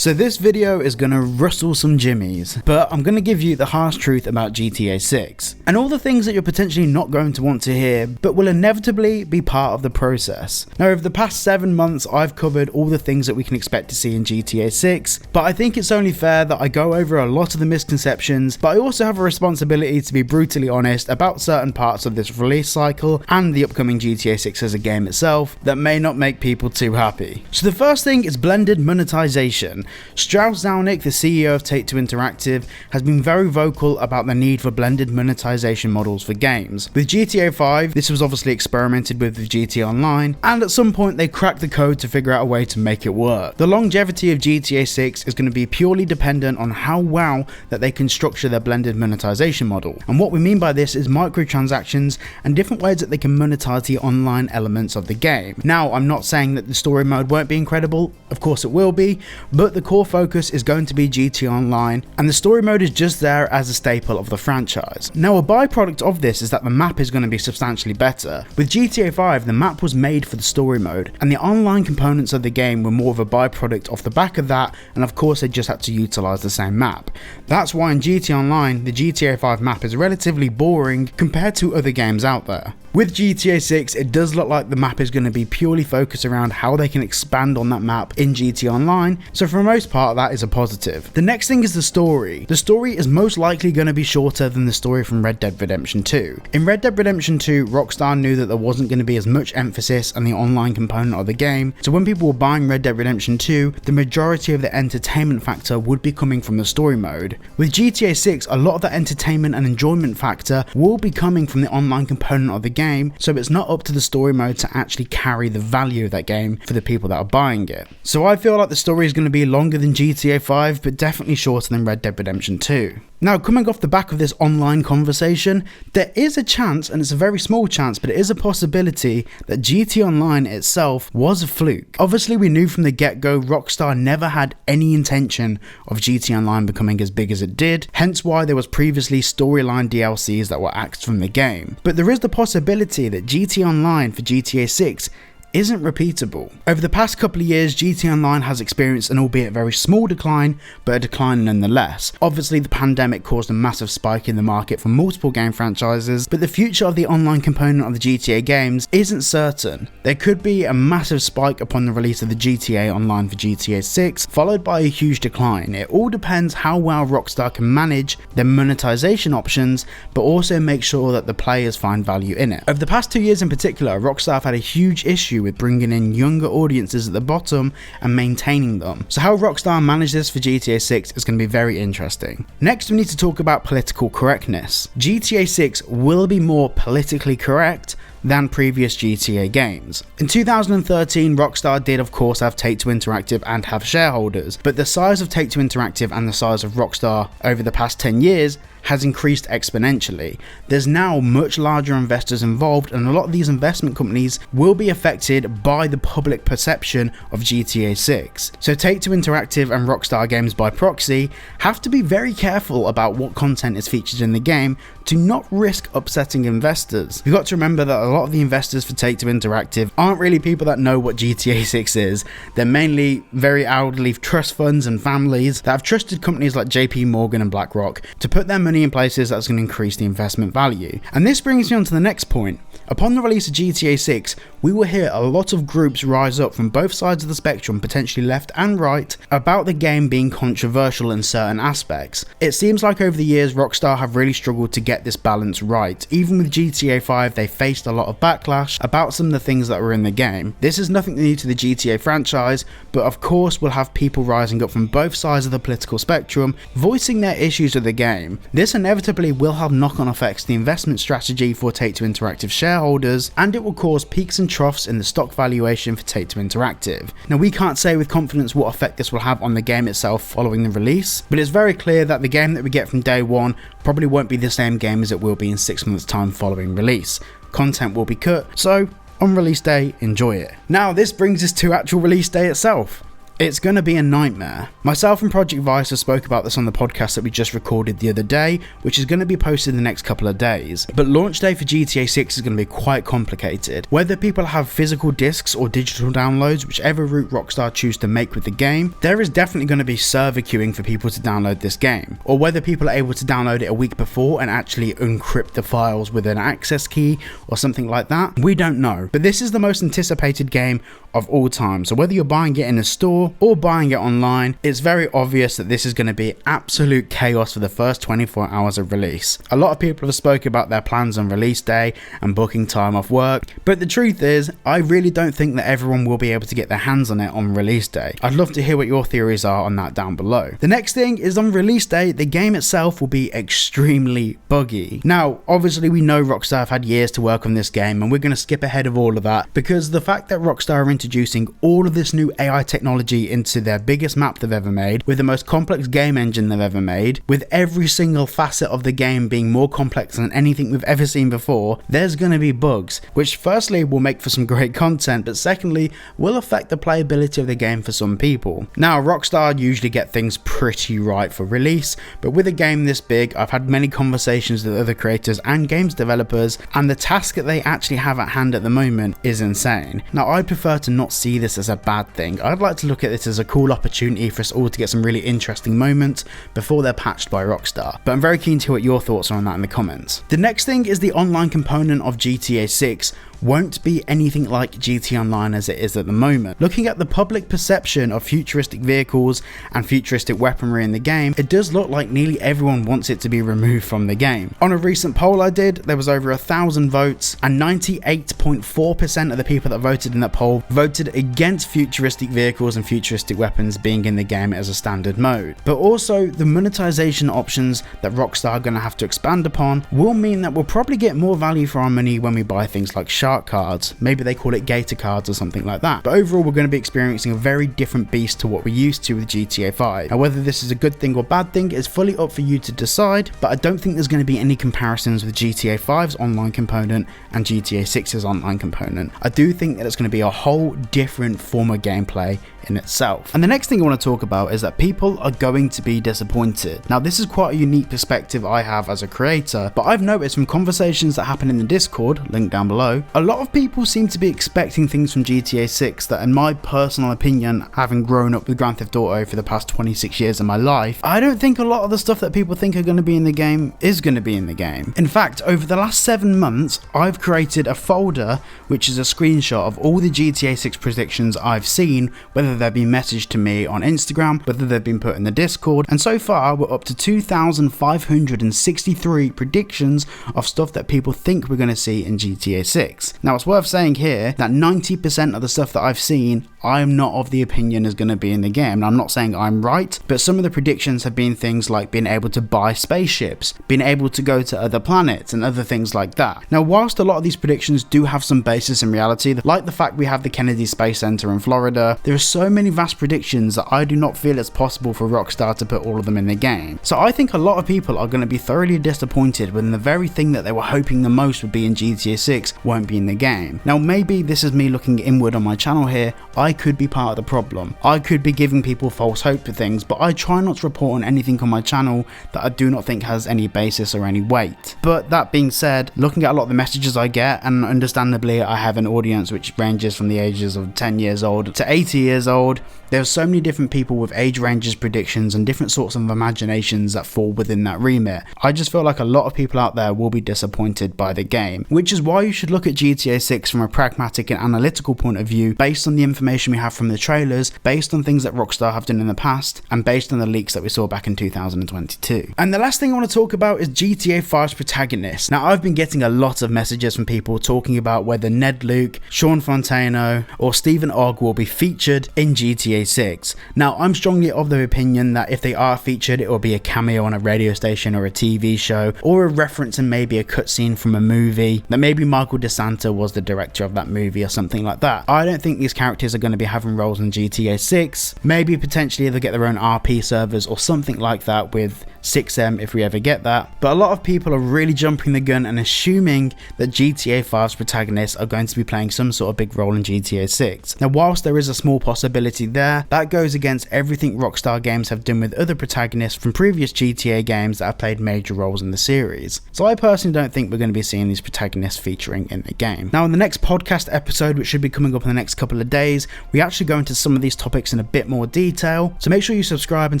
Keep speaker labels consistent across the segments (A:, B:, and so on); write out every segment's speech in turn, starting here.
A: So this video is gonna rustle some jimmies, but I'm gonna give you the harsh truth about GTA 6, and all the things that you're potentially not going to want to hear, but will inevitably be part of the process. Now over the past 7 months, I've covered all the things that we can expect to see in GTA 6, but I think it's only fair that I go over a lot of the misconceptions, but I also have a responsibility to be brutally honest about certain parts of this release cycle and the upcoming GTA 6 as a game itself that may not make people too happy. So the first thing is blended monetization. Strauss Zelnick, the CEO of Take-Two Interactive, has been very vocal about the need for blended monetization models for games. With GTA 5, this was obviously experimented with GTA Online, and at some point they cracked the code to figure out a way to make it work. The longevity of GTA 6 is going to be purely dependent on how well that they can structure their blended monetization model. And what we mean by this is microtransactions and different ways that they can monetize the online elements of the game. Now, I'm not saying that the story mode won't be incredible, of course it will be, but the core focus is going to be GTA Online, and the story mode is just there as a staple of the franchise. Now, a byproduct of this is that the map is going to be substantially better. With GTA 5, the map was made for the story mode, and the online components of the game were more of a byproduct off the back of that, and of course they just had to utilize the same map. That's why in GTA Online, the GTA 5 map is relatively boring compared to other games out there. With GTA 6, it does look like the map is going to be purely focused around how they can expand on that map in GTA Online, so for the most part that is a positive. The next thing is the story. The story is most likely going to be shorter than the story from Red Dead Redemption 2. In Red Dead Redemption 2, Rockstar knew that there wasn't going to be as much emphasis on the online component of the game, so when people were buying Red Dead Redemption 2, the majority of the entertainment factor would be coming from the story mode. With GTA 6, a lot of the entertainment and enjoyment factor will be coming from the online component of the game, so it's not up to the story mode to actually carry the value of that game for the people that are buying it. So I feel like the story is going to be longer than GTA 5, but definitely shorter than Red Dead Redemption 2. Now, coming off the back of this online conversation, there is a chance, and it's a very small chance, but it is a possibility that GTA Online itself was a fluke. Obviously, we knew from the get-go Rockstar never had any intention of GTA Online becoming as big as it did, hence why there was previously storyline DLCs that were axed from the game. But there is the possibility that GTA Online for GTA 6 isn't repeatable. Over the past couple of years, GTA Online has experienced an albeit very small decline, but a decline nonetheless. Obviously, the pandemic caused a massive spike in the market for multiple game franchises, but the future of the online component of the GTA games isn't certain. There could be a massive spike upon the release of the GTA Online for GTA 6, followed by a huge decline. It all depends how well Rockstar can manage their monetization options, but also make sure that the players find value in it. Over the past 2 years in particular, Rockstar have had a huge issue with bringing in younger audiences at the bottom and maintaining them. So how Rockstar manage this for GTA 6 is going to be very interesting. Next, we need to talk about political correctness. GTA 6 will be more politically correct than previous GTA games. In 2013, Rockstar did of course have Take-Two Interactive and have shareholders, but the size of Take-Two Interactive and the size of Rockstar over the past 10 years has increased exponentially. There's now much larger investors involved, and a lot of these investment companies will be affected by the public perception of GTA 6. So Take-Two Interactive and Rockstar Games by proxy have to be very careful about what content is featured in the game to not risk upsetting investors. You've got to remember that a lot of the investors for Take-Two Interactive aren't really people that know what GTA 6 is. They're mainly very elderly trust funds and families that have trusted companies like JP Morgan and BlackRock to put their money in places that's going to increase the investment value. And this brings me on to the next point. Upon the release of GTA 6, we will hear a lot of groups rise up from both sides of the spectrum, potentially left and right, about the game being controversial in certain aspects. It seems like over the years Rockstar have really struggled to get this balance right. Even with GTA 5, they faced a lot of backlash about some of the things that were in the game. This is nothing new to the GTA franchise, but of course we'll have people rising up from both sides of the political spectrum, voicing their issues with the game. This inevitably will have knock-on effects to the investment strategy for Take-Two Interactive shareholders, and it will cause peaks and troughs in the stock valuation for Take-Two Interactive. Now, we can't say with confidence what effect this will have on the game itself following the release, but it's very clear that the game that we get from day one probably won't be the same game as it will be in 6 months' time following release. Content will be cut, so on release day, enjoy it. Now, this brings us to actual release day itself. It's going to be a nightmare. Myself and Project Vice have spoke about this on the podcast that we just recorded the other day, which is going to be posted in the next couple of days. But launch day for GTA 6 is going to be quite complicated. Whether people have physical discs or digital downloads, whichever route Rockstar choose to make with the game, there is definitely going to be server queuing for people to download this game. Or whether people are able to download it a week before and actually encrypt the files with an access key or something like that, we don't know. But this is the most anticipated game of all time, so whether you're buying it in a store or buying it online, it's very obvious that this is going to be absolute chaos for the first 24 hours of release. A lot of people have spoken about their plans on release day and booking time off work, but the truth is, I really don't think that everyone will be able to get their hands on it on release day. I'd love to hear what your theories are on that down below. The next thing is, on release day, the game itself will be extremely buggy. Now, obviously we know Rockstar have had years to work on this game, and we're going to skip ahead of all of that, because the fact that Rockstar are introducing all of this new AI technology into their biggest map they've ever made, with the most complex game engine they've ever made, with every single facet of the game being more complex than anything we've ever seen before, there's going to be bugs, which firstly will make for some great content, but secondly will affect the playability of the game for some people. Now, Rockstar usually get things pretty right for release, but with a game this big, I've had many conversations with other creators and games developers, and the task that they actually have at hand at the moment is insane. Now, I prefer to not see this as a bad thing. I'd like to look at this as a cool opportunity for us all to get some really interesting moments before they're patched by Rockstar. But I'm very keen to hear what your thoughts are on that in the comments. The next thing is the online component of GTA 6 won't be anything like GT Online as it is at the moment. Looking at the public perception of futuristic vehicles and futuristic weaponry in the game, it does look like nearly everyone wants it to be removed from the game. On a recent poll I did, there was over 1,000 votes, and 98.4% of the people that voted in that poll voted against futuristic vehicles and futuristic weapons being in the game as a standard mode. But also, the monetization options that Rockstar are going to have to expand upon will mean that we'll probably get more value for our money when we buy things like shark cards. Maybe they call it gator cards or something like that. But overall, we're going to be experiencing a very different beast to what we're used to with GTA 5. Now, whether this is a good thing or bad thing is fully up for you to decide, but I don't think there's going to be any comparisons with GTA 5's online component and GTA 6's online component. I do think that it's going to be a whole different form of gameplay in itself. And the next thing I want to talk about is that people are going to be disappointed. Now, this is quite a unique perspective I have as a creator, but I've noticed from conversations that happen in the Discord, link down below, a lot of people seem to be expecting things from GTA 6 that, in my personal opinion, having grown up with Grand Theft Auto for the past 26 years of my life, I don't think a lot of the stuff that people think are going to be in the game is going to be in the game. In fact, over the last 7 months, I've created a folder which is a screenshot of all the GTA 6 predictions I've seen, whether they've been messaged to me on Instagram, whether they've been put in the Discord, and so far we're up to 2,563 predictions of stuff that people think we're going to see in GTA 6. Now, it's worth saying here that 90% of the stuff that I've seen, I'm not of the opinion is going to be in the game. Now, I'm not saying I'm right, but some of the predictions have been things like being able to buy spaceships, being able to go to other planets, and other things like that. Now, whilst a lot of these predictions do have some basis in reality, like the fact we have the Kennedy Space Center in Florida, there are so many vast predictions that I do not feel it's possible for Rockstar to put all of them in the game. So I think a lot of people are going to be thoroughly disappointed when the very thing that they were hoping the most would be in GTA 6 won't be in the game. Now, maybe this is me looking inward on my channel here. I could be part of the problem. I could be giving people false hope for things, but I try not to report on anything on my channel that I do not think has any basis or any weight. But that being said, looking at a lot of the messages I get, and understandably I have an audience which ranges from the ages of 10 years old to 80 years old, there's so many different people with age ranges, predictions, and different sorts of imaginations that fall within that remit. I just feel like a lot of people out there will be disappointed by the game, which is why you should look at GTA 6 from a pragmatic and analytical point of view, based on the information we have from the trailers, based on things that Rockstar have done in the past, and based on the leaks that we saw back in 2022. And the last thing I want to talk about is GTA 5's protagonists. Now, I've been getting a lot of messages from people talking about whether Ned Luke, Sean Fontano, or Stephen Ogg will be featured in GTA 6. Now, I'm strongly of the opinion that if they are featured, it will be a cameo on a radio station or a TV show, or a reference and maybe a cutscene from a movie that maybe Michael DeSantis Santa was the director of that movie or something like that. I don't think these characters are going to be having roles in GTA 6. Maybe potentially they'll get their own RP servers or something like that with 6M if we ever get that. But a lot of people are really jumping the gun and assuming that GTA 5's protagonists are going to be playing some sort of big role in GTA 6. Now, whilst there is a small possibility there, that goes against everything Rockstar Games have done with other protagonists from previous GTA games that have played major roles in the series. So I personally don't think we're going to be seeing these protagonists featuring in the game. Now, in the next podcast episode, which should be coming up in the next couple of days, we actually go into some of these topics in a bit more detail. So make sure you subscribe and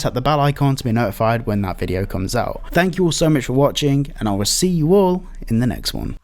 A: tap the bell icon to be notified when that video comes out. Thank you all so much for watching, and I will see you all in the next one.